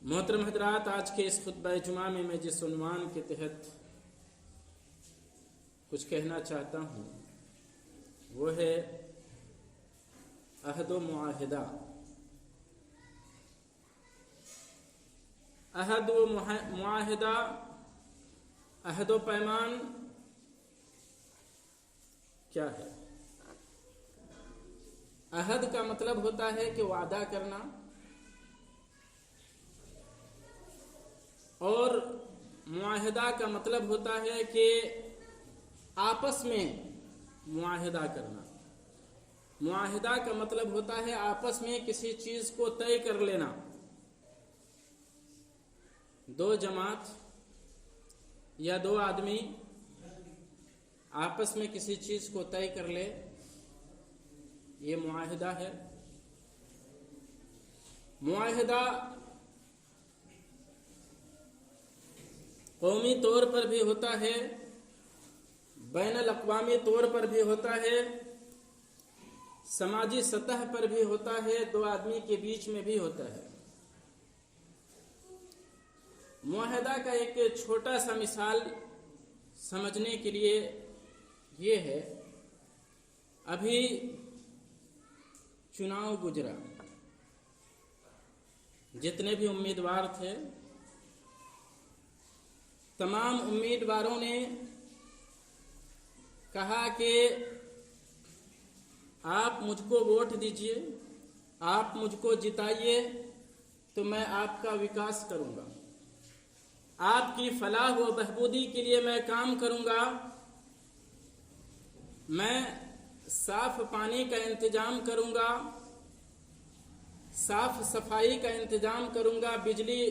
محترم حضرات، آج کے اس خطبہ جمعہ میں جس عنوان کے تحت کچھ کہنا چاہتا ہوں وہ ہے عہد و معاہدہ۔ عہد و معاہدہ، عہد و پیمان کیا ہے؟ عہد کا مطلب ہوتا ہے کہ وعدہ کرنا، اور معاہدہ کا مطلب ہوتا ہے کہ آپس میں معاہدہ کرنا۔ معاہدہ کا مطلب ہوتا ہے آپس میں کسی چیز کو طے کر لینا۔ دو جماعت یا دو آدمی آپس میں کسی چیز کو طے کر لے، یہ معاہدہ ہے۔ معاہدہ قومی طور پر بھی ہوتا ہے، بین الاقوامی طور پر بھی ہوتا ہے، سماجی سطح پر بھی ہوتا ہے، دو آدمی کے بیچ میں بھی ہوتا ہے۔ معاہدہ کا ایک چھوٹا سا مثال سمجھنے کے لیے یہ ہے، ابھی چناؤ گزرا، جتنے بھی امیدوار تھے تمام امیدواروں نے کہا کہ آپ مجھ کو ووٹ دیجئے، آپ مجھ کو جتائیے تو میں آپ کا وکاس کروں گا، آپ کی فلاح و بہبودی کے لیے میں کام کروں گا، میں صاف پانی کا انتظام کروں گا، صاف صفائی کا انتظام کروں گا، بجلی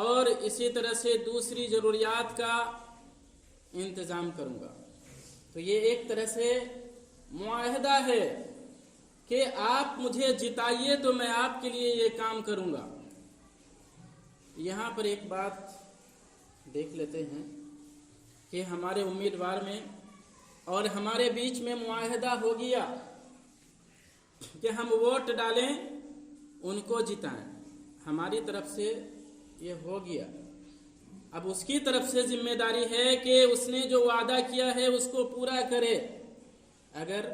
اور اسی طرح سے دوسری ضروریات کا انتظام کروں گا۔ تو یہ ایک طرح سے معاہدہ ہے کہ آپ مجھے جتائیے تو میں آپ کے لیے یہ کام کروں گا۔ یہاں پر ایک بات دیکھ لیتے ہیں کہ ہمارے امیدوار میں اور ہمارے بیچ میں معاہدہ ہو گیا کہ ہم ووٹ ڈالیں، ان کو جتائیں، ہماری طرف سے یہ ہو گیا۔ اب اس کی طرف سے ذمہ داری ہے کہ اس نے جو وعدہ کیا ہے اس کو پورا کرے۔ اگر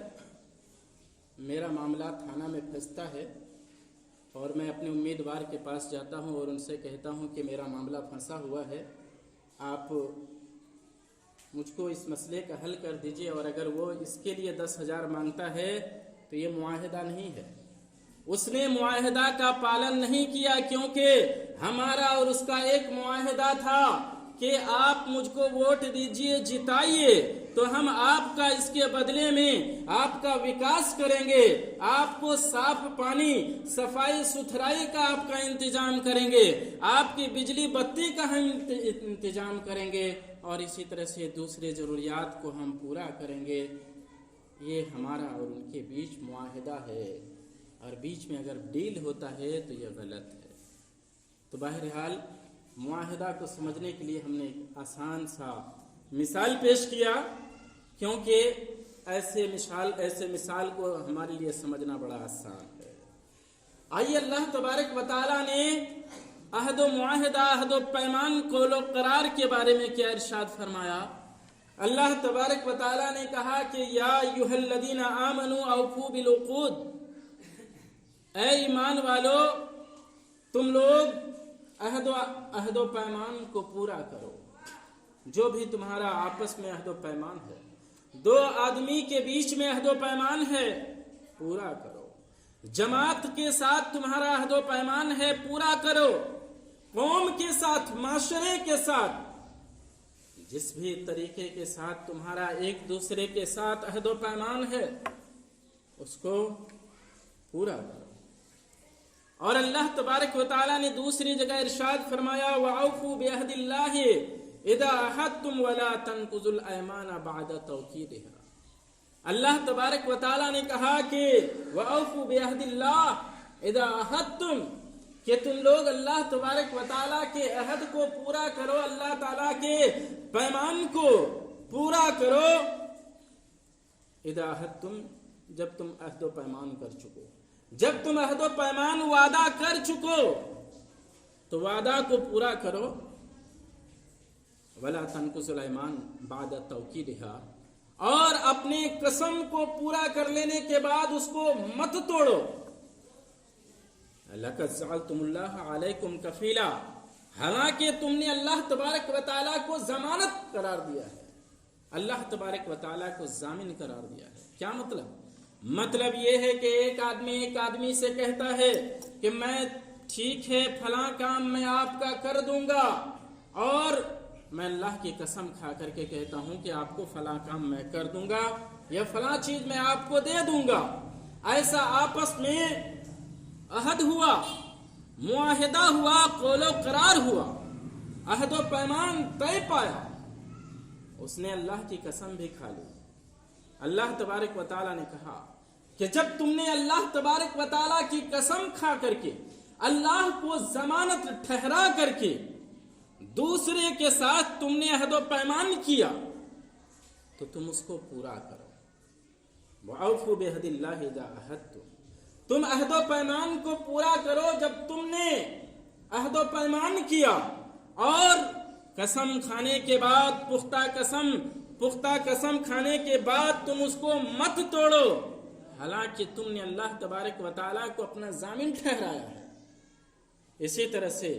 میرا معاملہ تھانہ میں پھنستا ہے اور میں اپنے امیدوار کے پاس جاتا ہوں اور ان سے کہتا ہوں کہ میرا معاملہ پھنسا ہوا ہے، آپ مجھ کو اس مسئلے کا حل کر دیجئے، اور اگر وہ اس کے لیے 10,000 مانگتا ہے تو یہ معاہدہ نہیں ہے۔ اس نے معاہدہ کا پالن نہیں کیا، کیونکہ ہمارا اور اس کا ایک معاہدہ تھا کہ آپ مجھ کو ووٹ دیجئے، جتائیے تو ہم آپ کا اس کے بدلے میں آپ کا وکاس کریں گے، آپ کو صاف پانی، صفائی ستھرائی کا آپ کا انتظام کریں گے، آپ کی بجلی بتی کا ہم انتظام کریں گے، اور اسی طرح سے دوسرے ضروریات کو ہم پورا کریں گے۔ یہ ہمارا اور ان کے بیچ معاہدہ ہے، اور بیچ میں اگر ڈیل ہوتا ہے تو یہ غلط ہے۔ تو بہرحال معاہدہ کو سمجھنے کے لیے ہم نے ایک آسان سا مثال پیش کیا، کیونکہ ایسے مثال کو ہمارے لیے سمجھنا بڑا آسان ہے۔ آئیے اللہ تبارک و تعالیٰ نے عہد و معاہدہ، عہد و پیمان، قول و قرار کے بارے میں کیا ارشاد فرمایا۔ اللہ تبارک و تعالیٰ نے کہا کہ یا ایھا الذین آمنوا اوفوا بالعقود، اے ایمان والو تم لوگ عہد و پیمان کو پورا کرو۔ جو بھی تمہارا آپس میں عہد و پیمان ہے، دو آدمی کے بیچ میں عہد و پیمان ہے، پورا کرو۔ جماعت کے ساتھ تمہارا عہد و پیمان ہے، پورا کرو۔ قوم کے ساتھ، معاشرے کے ساتھ، جس بھی طریقے کے ساتھ تمہارا ایک دوسرے کے ساتھ عہد و پیمان ہے، اس کو پورا کرو۔ اور اللہ تبارک و تعالیٰ نے دوسری جگہ ارشاد فرمایا وَأَوْفُوا بِعَهْدِ اللَّهِ إِذَا عَاهَدتُّمْ وَلَا تَنقُضُوا الْأَيْمَانَ بَعْدَ تَوْكِيدِهَا۔ اللہ تبارک و تعالیٰ نے کہا کہ وَأَوْفُوا بِعَهْدِ اللَّهِ إِذَا عَاهَدتُّمْ، کہ تم لوگ اللہ تبارک و تعالیٰ کے عہد کو پورا کرو، اللہ تعالیٰ کے پیمان کو پورا کرو۔ إِذَا عَاهَدتُّمْ، جب تم عہد و پیمان کر چکو، جب تم عہد و پیمان وعدہ کر چکو، तो वादा को पूरा करो। वला तनकुजुल ऐमान बाद तौकीदिहा, और अपने कसम को पूरा कर लेने के बाद उसको मत तोड़ो। लक़द जअलतुमुल्लाह अलैकुम कफीला, हालांकि तुमने अल्लाह तबारक व तआला को जमानत करार दिया है, अल्लाह तबारक व तआला को जामिन करार दिया है। क्या मतलब ये है कि एक आदमी से कहता है कि मैं ठीक है फलां काम मैं आपका कर दूंगा, और मैं अल्लाह की कसम खा करके कहता हूं कि आपको फलां काम मैं कर दूंगा या फलां चीज मैं आपको दे दूंगा। ऐसा आपस में अहद हुआ, मुआहिदा हुआ, कौलो करार हुआ, अहदो पैमान तय पाया, उसने अल्लाह की कसम भी खा ली। अल्लाह तबारक व तआला ने कहा कि जब तुमने अल्लाह तबारक व तआला की कसम खा करके अल्लाह को जमानत ठहरा करके दूसरे के साथ तुमने अहदो पैमान किया तो तुम उसको पूरा करो। वअफ़ू बिअहदिल्लाहि इज़ा अहदतुम, तुम अहदो पैमान को पूरा करो जब तुमने अहदो पैमान किया, और कसम खाने के बाद पुख्ता कसम खाने के बाद तुम उसको मत तोड़ो, हालांकि तुमने अल्लाह तबारक व तआला को अपना जामिन ठहराया है। इसी तरह से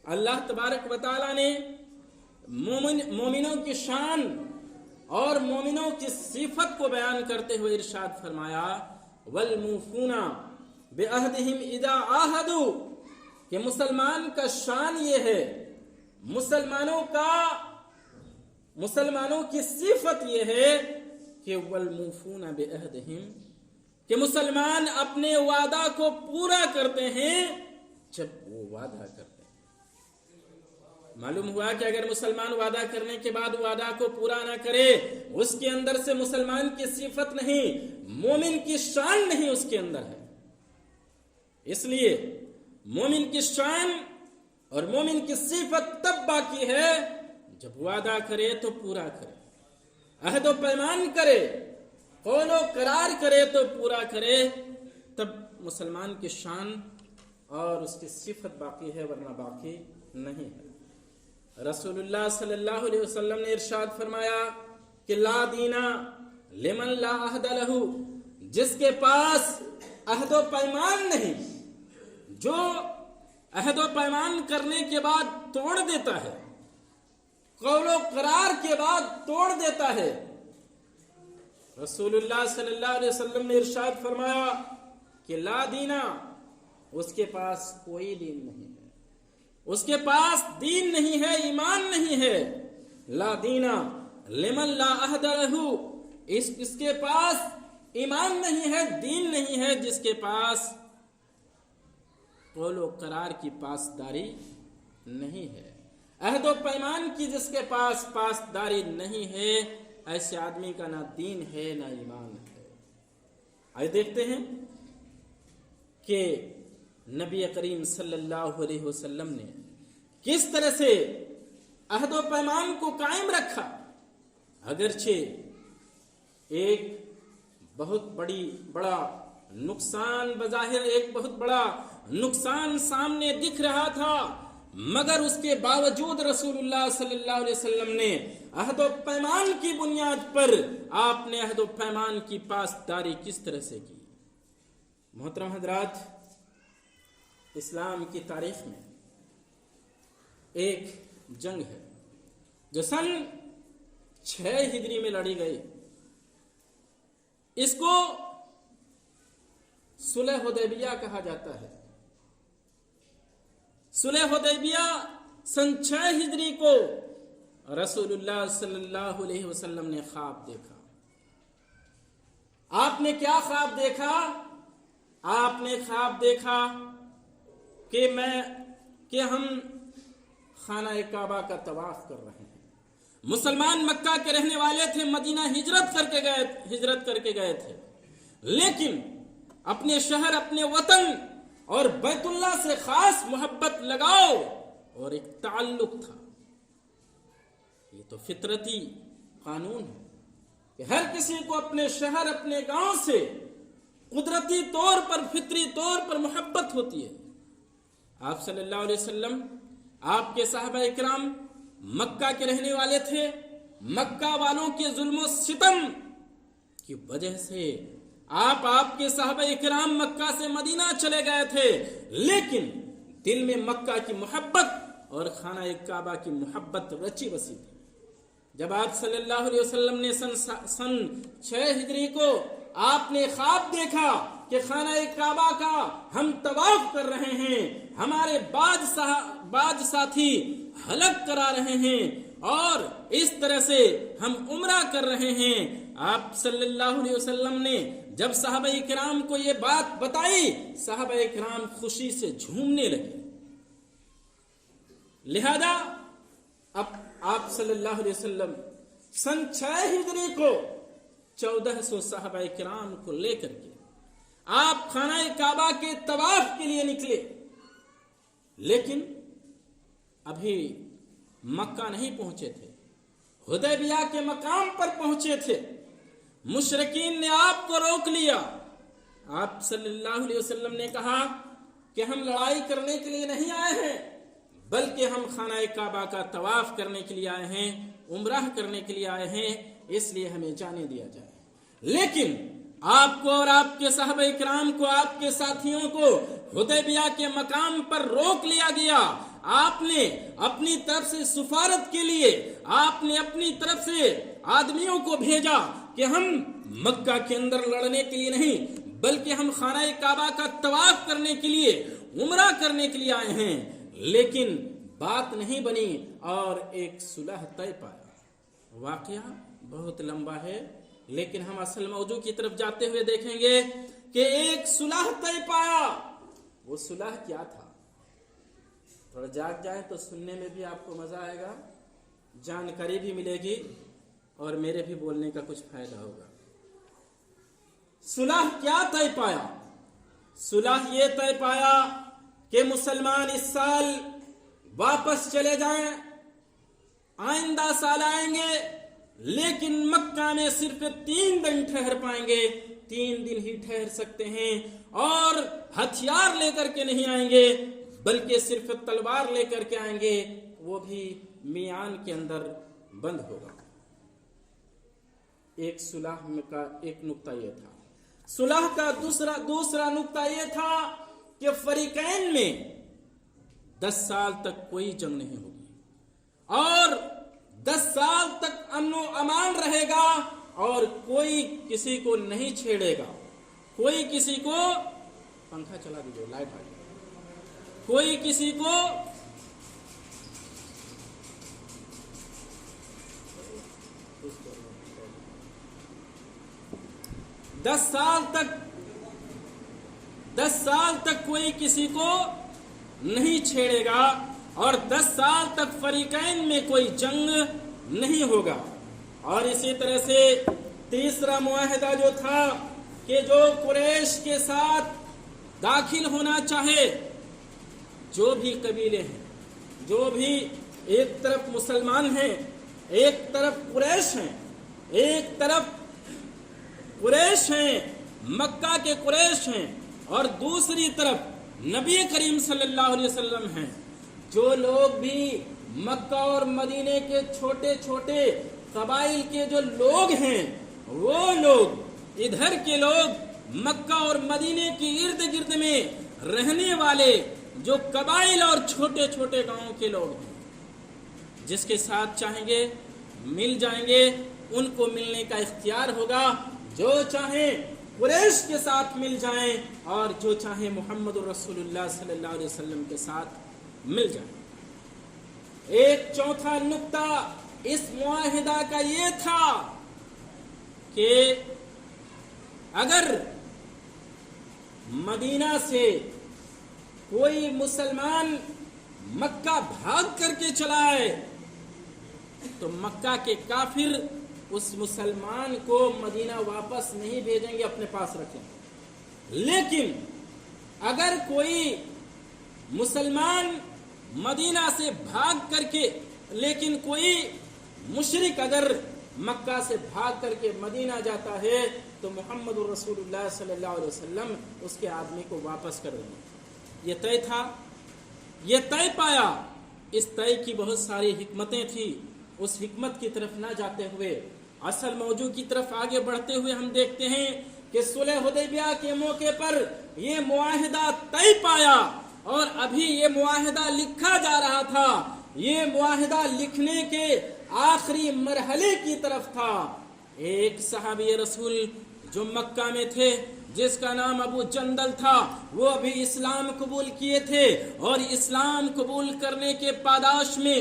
अल्लाह तबारक व तआला ने मोमिनों की शान और मोमिनों की सिफत को बयान करते हुए इरशाद फरमाया, वल मूफूना बिअहदिहिम इज़ा आहदू, कि मुसलमान का शान ये है, मुसलमानों की सिफत ये है कि वल मूफूना बिअहदिहिम, कि मुसलमान अपने वादा को पूरा करते हैं जब वो वादा करते हैं। मालूम हुआ कि अगर मुसलमान वादा करने के बाद वादा को पूरा ना करे, उसके अंदर से मुसलमान की सिफत नहीं, मोमिन की शान नहीं उसके अंदर है। इसलिए मोमिन की शान और मोमिन की सिफत तब बाकी है जब वादा करे तो पूरा करे, अहदो पैमान करे, कौलो करार करे तो पूरा करे, तब मुसलमान की शान और उसकी सिफत बाकी है, वरना बाकी नहीं है। रसूलुल्लाह सल्लल्लाहु अलैहि वसल्लम ने इरशाद फरमाया कि ला दीना लिमन ला अहद लहू, जिसके पास अहदो पैमान नहीं, जो अहदो पैमान करने के बाद तोड़ देता है, कौलो करार के बाद तोड़ देता है। रसूलुल्लाह सल्लल्लाहु अलैहि वसल्लम ने इरशाद फरमाया कि ला दीना, उसके पास कोई दीन नहीं है, उसके पास दीन नहीं है, ईमान नहीं है। ला दीना लिमन ला अहद लहू, इसके पास ईमान नहीं है, दीन नहीं है, जिसके पास कौलो करार की पासदारी नहीं है, अहदो पैमान की जिसके पास पासदारी नहीं है, ऐसे आदमी का ना दीन है ना ईमान है। आइए देखते हैं कि नबी करीम सल्लल्लाहु अलैहि वसल्लम ने किस तरह से अहदो पैमान को कायम रखा। अगरचे एक बहुत बड़ा नुकसान, बज़ाहिर एक बहुत बड़ा नुकसान सामने दिख रहा था, मगर उसके बावजूद रसूलुल्लाह सल्लल्लाहु अलैहि वसल्लम ने अहदो पैमान की बुनियाद पर आपने अहदो पैमान की पासदारी किस तरह से की। मोहतरम हजरात, इस्लाम की तारीख में एक जंग है जो सन 6 हिजरी में लड़ी गई। इसको सुलह हुदैबिया कहा जाता है। सुलह हुदैबिया सन 6 हिजरी को रसूलुल्लाह सल्लल्लाहु अलैहि वसल्लम ने ख्वाब देखा। आपने क्या ख्वाब देखा? आपने ख्वाब देखा कि हम खाना काबा का तवाफ कर रहे हैं। मुसलमान मक्का के रहने वाले थे, मदीना हिजरत करके गए थे, लेकिन अपने शहर, अपने वतन और बैतुल्लाह से खास मोहब्बत लगाओ और एक ताल्लुक था। ये तो फितरती कानून है कि हर किसी को अपने शहर, अपने गांव से कुदरती तौर पर, फितरी तौर पर मोहब्बत होती है। आप सल्लल्लाहु अलैहि वसल्लम, आपके सहाबा इकराम मक्का के रहने वाले थे। मक्का वालों के जुल्म सितम की वजह से आपके सहाबा इकराम मक्का से मदीना चले गए थे, लेकिन दिल में मक्का की मोहब्बत और खाना काबा की मोहब्बत रची बसी थी। जब आप सल्लल्लाहु अलैहि वसल्लम ने सन 6 हिजरी को आपने ख्वाब देखा कि खाना काबा का हम तवाफ कर रहे हैं, हमारे बाज साथी हलक करा रहे हैं और इस तरह से हम उम्रा कर रहे हैं, आप सल्लल्लाहु अलैहि वसल्लम ने जब सहाबा इकराम को ये बात बताई, सहाबा इकराम खुशी से झूमने लगे। लिहाजा अब आप सल्लल्लाहु अलैहि वसल्लम सन 6 हिजरी को 1400 सहाबा इकराम को लेकर के आप खाना काबा के तवाफ के लिए निकले, लेकिन अभी मक्का नहीं पहुंचे थे, हुदैबिया के मकाम पर पहुंचे थे। मुशरिकीन ने आपको रोक लिया। आप सल्लल्लाहु अलैहि वसल्लम ने कहा कि हम लड़ाई करने के लिए नहीं आए हैं, बल्कि हम खाना काबा का तवाफ करने के लिए आए हैं, उम्राह करने के लिए आए हैं, इसलिए हमें जाने दिया जाए। लेकिन आपको और आपके सहाबा इकराम को, आपके साथियों को हुदैबिया के मकाम पर रोक लिया गया। आपने अपनी तरफ से सुफारत के लिए आपने अपनी तरफ से आदमियों को भेजा कि हम मक्का के अंदर लड़ने के लिए नहीं, बल्कि हम खाना काबा का तवाफ करने के लिए, उम्रा करने के लिए आए हैं। लेकिन बात नहीं बनी और एक सुलह तय पाया। वाकया बहुत लंबा है, लेकिन हम असल मौजू की तरफ जाते हुए देखेंगे कि एक सुलह तय पाया। वो सुलह क्या था? थोड़ा जाग जाए तो सुनने में भी आपको मजा आएगा, जानकारी भी मिलेगी और मेरे भी बोलने का कुछ फायदा होगा। सुलह क्या तय पाया? सुलह ये तय पाया कि मुसलमान इस साल वापस चले जाएं, आइंदा साल आएंगे, लेकिन मक्का में सिर्फ 3 दिन ठहर पाएंगे, 3 दिन ही ठहर सकते हैं, और हथियार लेकर के नहीं आएंगे, बल्कि सिर्फ तलवार लेकर के आएंगे, वो भी मियान के अंदर बंद होगा। एक सुलह का एक नुक्ता यह था। सुलह का दूसरा नुक्ता यह था कि फरीकैन में 10 साल तक कोई जंग नहीं होगी और 10 साल तक अमन अमान रहेगा और कोई किसी को नहीं छेड़ेगा, कोई किसी को, पंखा चला दीजिए, लाइट आ गई, कोई किसी को दस साल तक कोई किसी को नहीं छेड़ेगा और 10 साल तक फरीकैन में कोई जंग नहीं होगा। और इसी तरह से तीसरा मुआहिदा जो था कि जो कुरैश के साथ दाखिल होना चाहे, जो भी कबीले हैं, जो भी एक तरफ मुसलमान हैं, एक तरफ कुरैश हैं, एक तरफ कुरैश हैं, मक्का के कुरैश हैं, और दूसरी तरफ नबी करीम सल्लल्लाहु अलैहि वसल्लम हैं। जो लोग भी मक्का और मदीने के छोटे छोटे कबाइल के जो लोग हैं, वो लोग, इधर के लोग, मक्का और मदीने के इर्द गिर्द में रहने वाले जो कबाइल और छोटे छोटे गांवों के लोग हैं, जिसके साथ चाहेंगे मिल जाएंगे, उनको मिलने का इख्तियार होगा। जो चाहे कुरैश के साथ मिल जाएं और जो चाहे मोहम्मद रसूलुल्लाह सल्लल्लाहु अलैहि वसल्लम के साथ मिल जाएं। एक चौथा नुक्ता इस मुआहिदा का ये था कि अगर मदीना से कोई मुसलमान मक्का भाग करके चला आए तो मक्का के काफिर उस मुसलमान को मदीना वापस नहीं भेजेंगे, अपने पास रखेंगे। लेकिन अगर कोई मुसलमान मदीना से भाग करके, लेकिन कोई मुशरिक अगर मक्का से भाग करके मदीना जाता है तो मोहम्मद रसूलुल्लाह सल्लल्लाहु अलैहि वसल्लम उसके आदमी को वापस कर देंगे। ये तय था। ये तय पाया। इस तय की बहुत सारी हिकमतें थी। उस हिकमत की तरफ ना जाते हुए असल मौजू की तरफ आगे बढ़ते हुए हम देखते हैं कि सुलह हुदैबिया के मौके पर ये मुआहिदा तय पाया और अभी ये मुआहिदा लिखा जा रहा था। ये मुआहिदा लिखने के आखिरी मरहले की तरफ था। एक सहाबी रसूल जो मक्का में थे, जिसका नाम अबू जंदल था, वो अभी इस्लाम कबूल किए थे और इस्लाम कबूल करने के पादाश में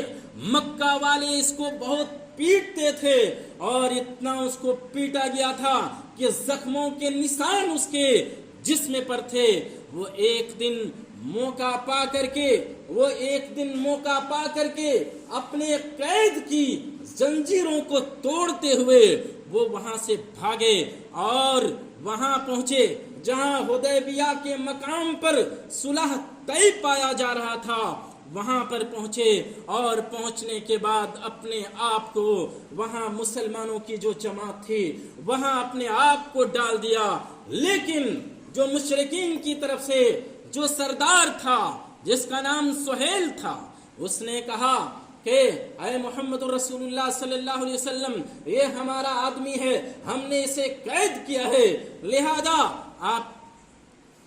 मक्का वाले इसको बहुत पीटते थे और इतना उसको पीटा गया था कि जख्मों के निशान उसके जिस्म पर थे। वो एक दिन मौका पा करके अपने कैद की जंजीरों को तोड़ते हुए वो वहां से भागे और वहां पहुंचे जहां हुदैबिया के मकाम पर सुलह तय पाया जा रहा था। वहां पर पहुंचे और पहुंचने के बाद अपने आप को वहां मुसलमानों की जो जमात थी वहां अपने आप को डाल दिया। लेकिन जो मुशरिकीन की तरफ से जो सरदार था, जिसका नाम सुहेल था, उसने कहा कि ऐ मोहम्मद रसूलुल्लाह सल्लल्लाहु अलैहि वसल्लम, ये हमारा आदमी है, हमने इसे कैद किया है, लिहाजा आप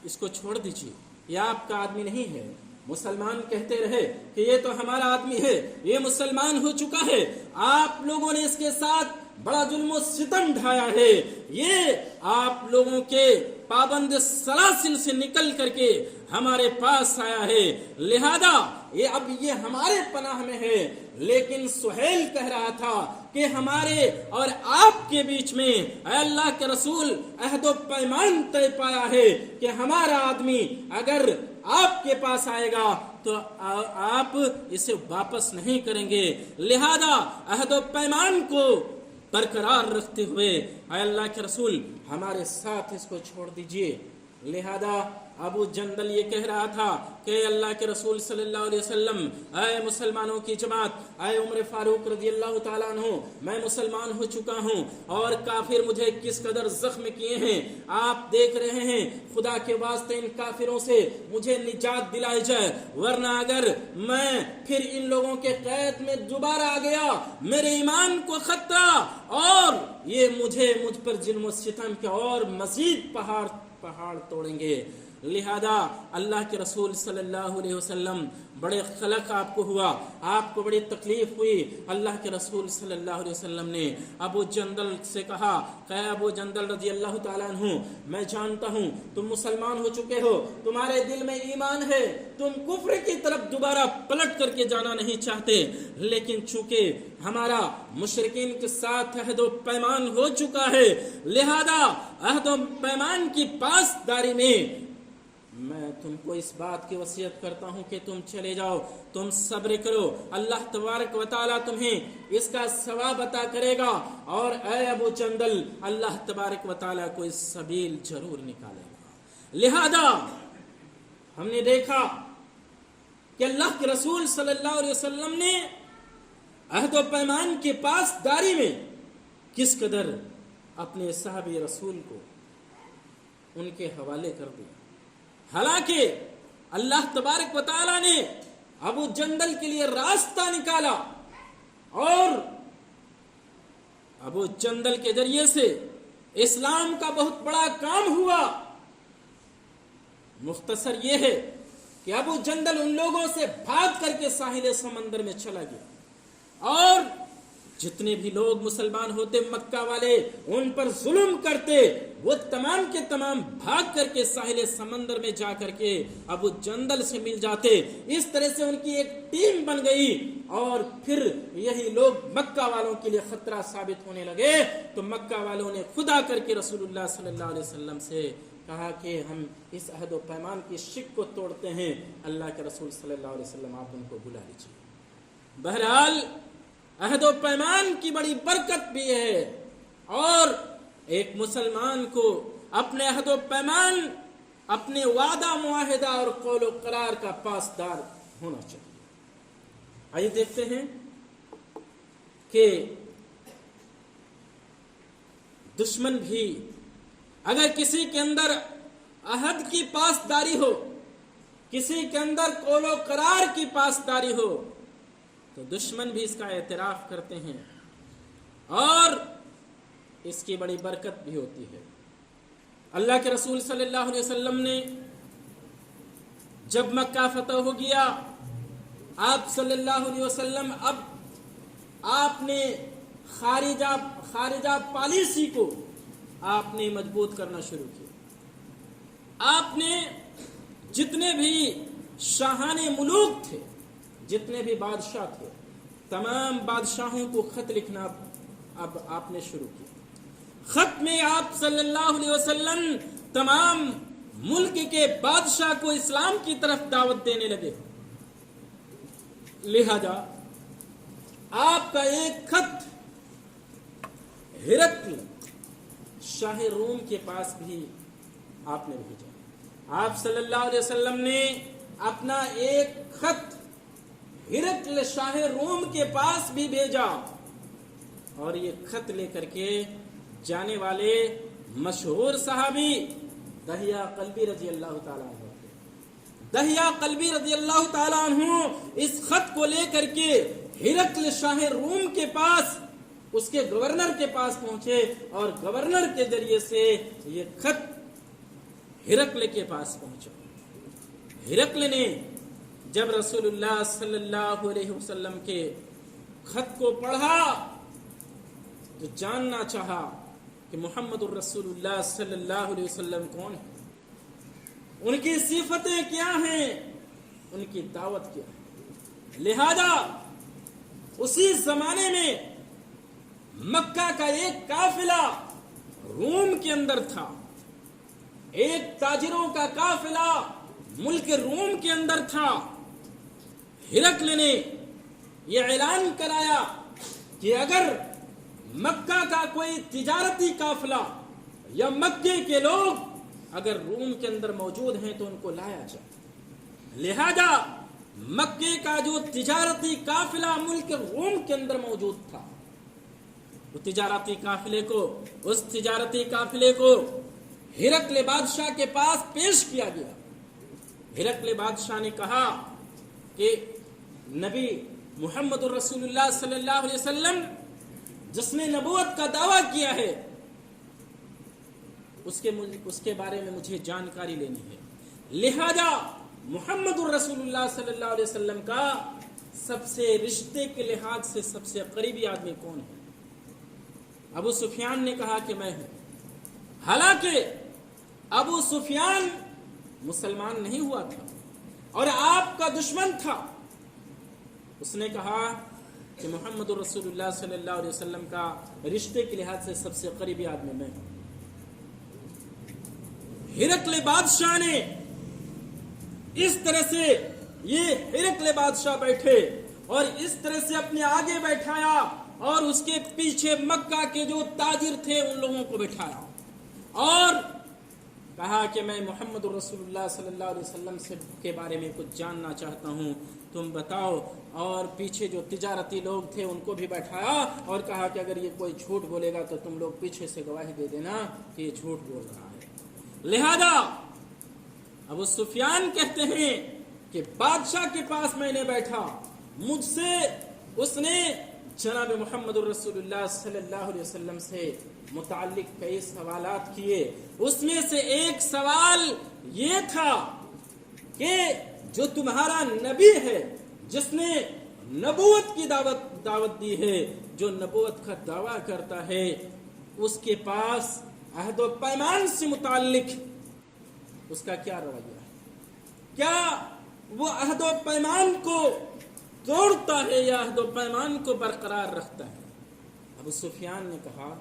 इसको छोड़ दीजिए, ये आपका आदमी नहीं है। मुसलमान कहते रहे कि ये तो हमारा आदमी है, ये मुसलमान हो चुका है, आप लोगों ने इसके साथ बड़ा जुल्म सितम ढाया है, ये आप लोगों के पाबंद सलासिल से निकल करके हमारे पास आया है, लिहाजा ये हमारे पनाह में है। लेकिन सुहेल कह रहा था कि हमारे और आपके बीच में अल्लाह के रसूल अहदो पैमान तय पाया है कि हमारा आदमी अगर आपके पास आएगा तो आप इसे वापस नहीं करेंगे, लिहाजा अहदो पैमान को बरकरार रखते हुए अल्लाह के रसूल हमारे साथ इसको छोड़ दीजिए। लिहाजा अबू जंदल ये कह रहा था कि अल्लाह के रसूल सल्लल्लाहु अलैहि वसल्लम, ऐ मुसलमानों की जमात, ऐ उमर फारूक रज़ियल्लाहु ताला अन्हु, मैं मुसलमान हो चुका हूँ और काफिर मुझे किस कदर जख्म किए हैं आप देख रहे हैं। खुदा के वास्ते इन काफिरों से मुझे निजात दिलाई जाए, वरना अगर मैं फिर इन लोगों के कैद में दोबारा आ गया, मेरे ईमान को खतरा और ये मुझ पर जुल्म सितम के और मजीद पहाड़ तोड़ेंगे। लिहाजा अल्लाह के रसूल सल्लल्लाहु अलैहि वसल्लम बड़े खलक आपको हुआ, आपको बड़ी तकलीफ हुई। अल्लाह के रसूल सल्लल्लाहु अलैहि वसल्लम ने अबू जंदल से कहा, अबू जंदल रज़ी अल्लाह ताला अन्हु, मैं जानता हूँ तुम मुसलमान हो चुके हो, तुम्हारे दिल में ईमान है, तुम कुफ्र की तरफ दोबारा पलट करके जाना नहीं चाहते, लेकिन चूंकि हमारा मुशरिकीन के साथ अहदो पैमान हो चुका है, लिहाजा अहदो पैमान की पासदारी में मैं तुमको इस बात की वसीयत करता हूं कि तुम चले जाओ, तुम सब्र करो, अल्लाह तबारक व तआला तुम्हें इसका सवाब अता करेगा और ऐ अबू जंदल, अल्लाह तबारक व तआला कोई सबील जरूर निकालेगा। लिहाजा हमने देखा कि अल्लाह के रसूल सल्लल्लाहु अलैहि वसल्लम ने अहद व पैमान के पासदारी में किस कदर अपने साहबी रसूल को उनके हवाले कर दिया। हालांकि अल्लाह तबारक व तआला ने अबू जंदल के लिए रास्ता निकाला और अबू जंदल के जरिए से इस्लाम का बहुत बड़ा काम हुआ। मुख्तसर ये है कि अबू जंदल उन लोगों से भाग करके साहिल समंदर में चला गया और जितने भी लोग मुसलमान होते मक्का वाले उन पर जुल्म करते, वो तमाम के तमाम भाग करके साहिल समंदर में जा करके अबू जंदल से मिल जाते। इस तरह से उनकी एक टीम बन गई और फिर यही लोग मक्का वालों के लिए खतरा साबित होने लगे। तो मक्का वालों ने खुदा करके रसूलुल्लाह सल्लल्लाहु अलैहि वसल्लम से कहा कि हम इस अहद व पैमान की शिक को तोड़ते हैं। अल्लाह के रसूल सल्लल्लाहु अलैहि वसल्लम आप उनको बुला लीजिए। बहरहाल अहद व पैमान की बड़ी बरकत भी है और एक मुसलमान को अपने अहद व पैमान, अपने वादा मुआहिदा और कौल व करार का पासदार होना चाहिए। आइए देखते हैं कि दुश्मन भी अगर किसी के अंदर अहद की पासदारी हो کسی کے اندر قول و قرار کی پاسداری ہو تو دشمن بھی اس کا اعتراف کرتے ہیں اور اس کی بڑی برکت بھی ہوتی ہے۔ اللہ کے رسول صلی اللہ علیہ وسلم نے جب مکہ فتح ہو گیا، آپ صلی اللہ علیہ وسلم اب آپ نے خارجہ پالیسی کو آپ نے مضبوط کرنا شروع کیا۔ آپ نے جتنے بھی شاہان ملوک تھے، جتنے بھی بادشاہ تھے، تمام بادشاہوں کو خط لکھنا اب آپ نے شروع کیا۔ خط میں آپ صلی اللہ علیہ وسلم تمام ملک کے بادشاہ کو اسلام کی طرف دعوت دینے لگے۔ لہذا آپ کا ایک خط ہرقل شاہ روم کے پاس بھی آپ نے بھیجا۔ آپ صلی اللہ علیہ وسلم نے اپنا ایک خط ہرقل شاہ روم کے پاس بھی بھیجا، اور یہ خط لے کر کے جانے والے مشہور صحابی دہیہ قلبی رضی اللہ تعالیٰ عنہ، دہیہ قلبی رضی اللہ تعالیٰ عنہ اس خط کو لے کر کے ہرقل شاہ روم کے پاس، اس کے گورنر کے پاس پہنچے، اور گورنر کے ذریعے سے یہ خط ہرقل کے پاس پہنچا۔ ہرقل نے جب رسول اللہ صلی اللہ علیہ وسلم کے خط کو پڑھا تو جاننا چاہا کہ محمد الرسول اللہ صلی اللہ علیہ وسلم کون ہے، ان کی صفتیں کیا ہیں، ان کی دعوت کیا ہے۔ لہذا اسی زمانے میں مکہ کا ایک قافلہ روم کے اندر تھا، ایک تاجروں کا قافلہ ملک روم کے اندر تھا۔ ہرقل نے یہ اعلان کرایا کہ اگر مکہ کا کوئی تجارتی قافلہ یا مکے کے لوگ اگر روم کے اندر موجود ہیں تو ان کو لایا جائے۔ لہذا مکے کا جو تجارتی قافلہ ملک روم کے اندر موجود تھا، وہ اس تجارتی قافلے کو ہرقل بادشاہ کے پاس پیش کیا گیا۔ ہرقل بادشاہ نے کہا کہ نبی محمد الرسول اللہ صلی اللہ علیہ وسلم جس نے نبوت کا دعویٰ کیا ہے اس کے بارے میں مجھے جانکاری لینی ہے۔ لہذا محمد الرسول اللہ صلی اللہ علیہ وسلم کا سب سے رشتے کے لحاظ سے سب سے قریبی آدمی کون ہے؟ ابو سفیان نے کہا کہ میں ہوں۔ حالانکہ ابو سفیان مسلمان نہیں ہوا تھا اور آپ کا دشمن تھا۔ اس نے کہا کہ محمد الرسول اللہ صلی اللہ علیہ وسلم کا رشتے کے لحاظ سے سب سے قریبی آدمی میں ہوں۔ ہرقل بادشاہ نے اس طرح سے، یہ ہرقل بادشاہ بیٹھے اور اس طرح سے اپنے آگے بیٹھایا اور اس کے پیچھے مکہ کے جو تاجر تھے ان لوگوں کو بٹھایا اور کہا کہ میں محمد الرسول اللہ صلی اللہ علیہ وسلم کے بارے میں کچھ جاننا چاہتا ہوں، تم بتاؤ۔ اور پیچھے جو تجارتی لوگ تھے ان کو بھی بیٹھایا اور کہا کہ اگر یہ کوئی جھوٹ بولے گا تو تم لوگ پیچھے سے گواہی دے دینا کہ یہ جھوٹ بول رہا ہے۔ لہذا ابو سفیان کہتے ہیں کہ بادشاہ کے پاس میں نے بیٹھا، مجھ سے اس نے جناب محمد الرسول اللہ صلی اللہ علیہ وسلم سے متعلق کئی سوالات کیے۔ اس میں سے ایک سوال یہ تھا کہ جو تمہارا نبی ہے، جس نے نبوت کی دعوت دی ہے، جو نبوت کا دعویٰ کرتا ہے، اس کے پاس عہد و پیمان سے متعلق اس کا کیا رویہ ہے؟ کیا وہ عہد و پیمان کو توڑتا ہے یا عہد و پیمان کو برقرار رکھتا ہے؟ ابو سفیان نے کہا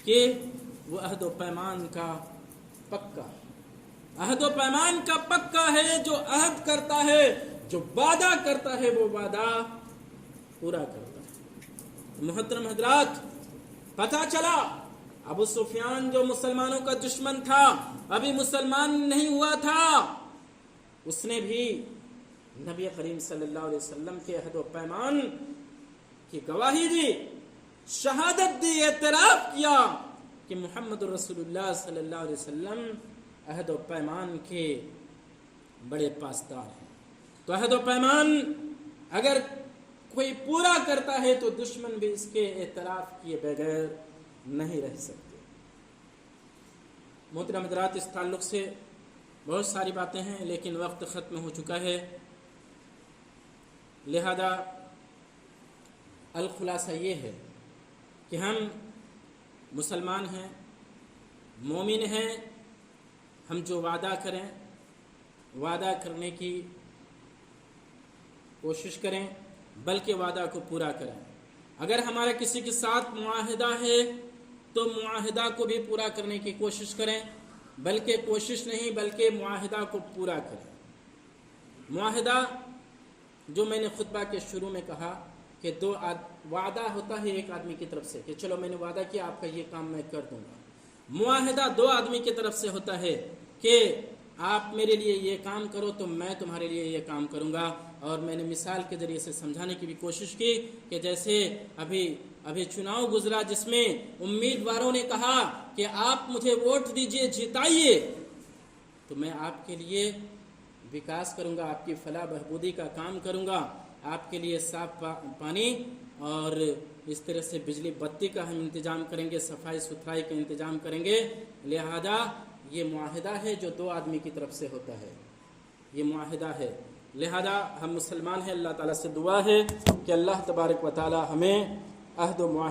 کہ وہ عہد و پیمان کا پکا، عہد و پیمان کا پکا ہے، جو عہد کرتا ہے، جو وعدہ کرتا ہے، وہ وعدہ پورا کرتا ہے۔ محترم حضرات، پتہ چلا ابو سفیان جو مسلمانوں کا دشمن تھا، ابھی مسلمان نہیں ہوا تھا، اس نے بھی نبی کریم صلی اللہ علیہ وسلم کے عہد و پیمان کی گواہی دی، شہادت دی، اعتراف کیا کہ محمد رسول اللہ صلی اللہ علیہ وسلم عہد و پیمان کے बड़े पासदार हैं। तो अहद व पैमान अगर कोई पूरा करता है तो दुश्मन भी इसके एतराफ़ किए बगैर नहीं रह सकते। मोहतरम हज़रात, इस ताल्लुक़ से बहुत सारी बातें हैं, लेकिन वक्त ख़त्म हो चुका है, लिहाजा अल-खुलासा ये है कि हम मुसलमान हैं, मोमिन हैं। हम जो वादा करें, वादा करने की कोशिश करें, बल्कि वादा को पूरा करें। अगर हमारा किसी के साथ मुआहिदा है तो मुआहिदा को भी पूरा करने की कोशिश करें, बल्कि कोशिश नहीं बल्कि मुआहिदा को पूरा करें। मुआहिदा जो मैंने खुतबा के शुरू में कहा कि वादा होता है एक आदमी की तरफ से कि चलो मैंने वादा किया आपका ये काम मैं कर दूंगा। मुआहिदा दो आदमी की तरफ से होता है कि आप मेरे लिए ये काम करो तो मैं तुम्हारे लिए ये काम करूंगा। और मैंने मिसाल के ज़रिए से समझाने की भी कोशिश की कि जैसे अभी चुनाव गुजरा जिसमें उम्मीदवारों ने कहा कि आप मुझे वोट दीजिए, जिताइए, तो मैं आपके लिए विकास करूंगा, आपकी फलाह बहबूदी का काम करूंगा, आपके लिए साफ पानी और इस तरह से बिजली बत्ती का हम इंतज़ाम करेंगे, सफाई सुथराई का इंतज़ाम करेंगे। लिहाजा ये मुआहिदा है जो दो आदमी की तरफ से होता है, ये मुआहिदा है। लिहाजा हम मुसलमान हैं, अल्लाह ताला से दुआ है कि अल्लाह तबारक व तआला हमें अहद व मुआहिदा